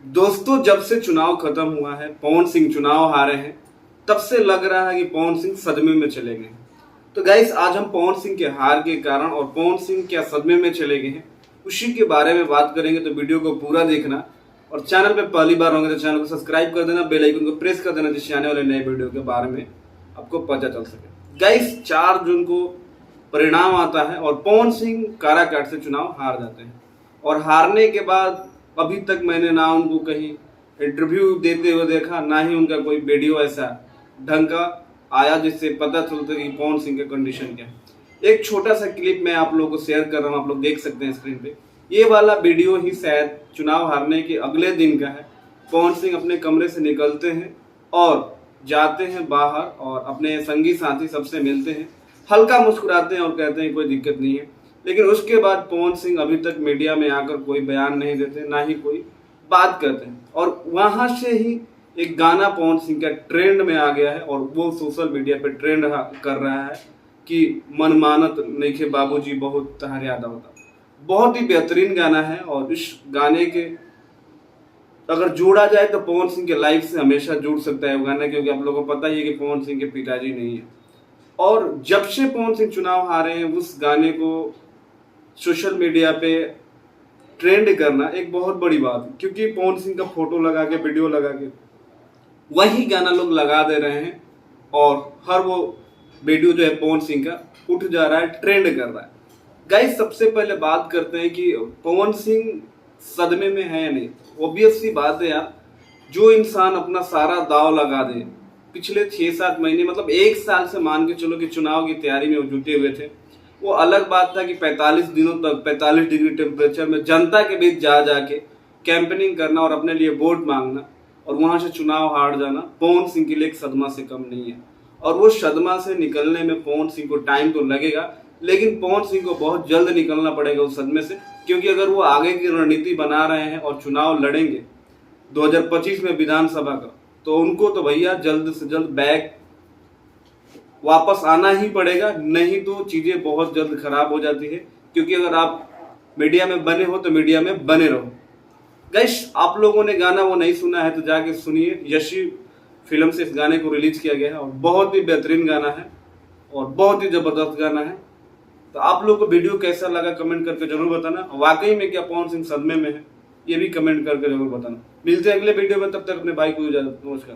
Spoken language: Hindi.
दोस्तों, जब से चुनाव खत्म हुआ है, पवन सिंह चुनाव हारे हैं, तब से लग रहा है कि पवन सिंह सदमे में चले गए हैं। तो गाइस, आज हम पवन सिंह के हार के कारण और पवन सिंह क्या सदमे में चले गए हैं, उसी के बारे में बात करेंगे। तो वीडियो को पूरा देखना और चैनल पे पहली बार होंगे तो चैनल को सब्सक्राइब कर देना, बेल आइकन को प्रेस कर देना, जिससे आने वाले नए वीडियो के बारे में आपको पता चल सके। गाइस, 4 जून को परिणाम आता है और पवन सिंह काराकाट से चुनाव हार जाते हैं। और हारने के बाद अभी तक मैंने ना उनको कहीं इंटरव्यू देते हुए देखा, ना ही उनका कोई वीडियो ऐसा ढंग का आया जिससे पता चलता कि पवन सिंह का कंडीशन क्या है। एक छोटा सा क्लिप मैं आप लोगों को शेयर कर रहा हूँ, आप लोग देख सकते हैं स्क्रीन पे। ये वाला वीडियो ही शायद चुनाव हारने के अगले दिन का है। पवन सिंह अपने कमरे से निकलते हैं और जाते हैं बाहर और अपने संगी साथी सबसे मिलते हैं, हल्का मुस्कुराते हैं और कहते हैं कोई दिक्कत नहीं है। लेकिन उसके बाद पवन सिंह अभी तक मीडिया में आकर कोई बयान नहीं देते, ना ही कोई बात करते हैं। और वहां से ही एक गाना पवन सिंह का ट्रेंड में आ गया है और वो सोशल मीडिया पे ट्रेंड कर रहा है कि मन मानत नइखे बाबूजी बहुत तहार याद होता। बहुत ही बेहतरीन गाना है और इस गाने के अगर जोड़ा जाए तो पवन सिंह के लाइफ से हमेशा जुड़ सकता है वो गाना, क्योंकि आप लोगों को पता ही है कि पवन सिंह के पिताजी नहीं है। और जब से पवन सिंह चुनाव हारे हैं, उस गाने को सोशल मीडिया पे ट्रेंड करना एक बहुत बड़ी बात है, क्योंकि पवन सिंह का फोटो लगा के, वीडियो लगा के वही गाना लोग लगा दे रहे हैं और हर वो वीडियो जो है पवन सिंह का उठ जा रहा है, ट्रेंड कर रहा है। गाइस, सबसे पहले बात करते हैं कि पवन सिंह सदमे में है या नहीं। ऑब्वियस सी बात है यार, जो इंसान अपना सारा दाव लगा दे, पिछले 6-7 महीने मतलब 1 साल से मान के चलो कि चुनाव की तैयारी में वो जुटे हुए थे। वो अलग बात था कि 45 दिनों तक 45 डिग्री टेम्परेचर में जनता के बीच जा जाके कैंपेनिंग करना और अपने लिए वोट मांगना और वहां से चुनाव हार जाना पवन सिंह के लिए एक सदमा से कम नहीं है। और वो सदमा से निकलने में पवन सिंह को टाइम तो लगेगा, लेकिन पवन सिंह को बहुत जल्द निकलना पड़ेगा उस सदमे से, क्योंकि अगर वो आगे की रणनीति बना रहे हैं और चुनाव लड़ेंगे 2025 में विधानसभा का, तो उनको तो भैया जल्द से जल्द बैक वापस आना ही पड़ेगा, नहीं तो चीजें बहुत जल्द खराब हो जाती है। क्योंकि अगर आप मीडिया में बने हो तो मीडिया में बने रहो। गाइस, आप लोगों ने गाना वो नहीं सुना है तो जाके सुनिए। यशी फिल्म से इस गाने को रिलीज किया गया है और बहुत ही बेहतरीन गाना है और बहुत ही जबरदस्त गाना है। तो आप लोग को वीडियो कैसा लगा कमेंट करके जरूर बताना। वाकई में क्या पवन सिंह सदमे में है, ये भी कमेंट करके जरूर बताना। मिलते हैं अगले वीडियो में, तब तक अपने भाई को इजाजत। नमस्कार।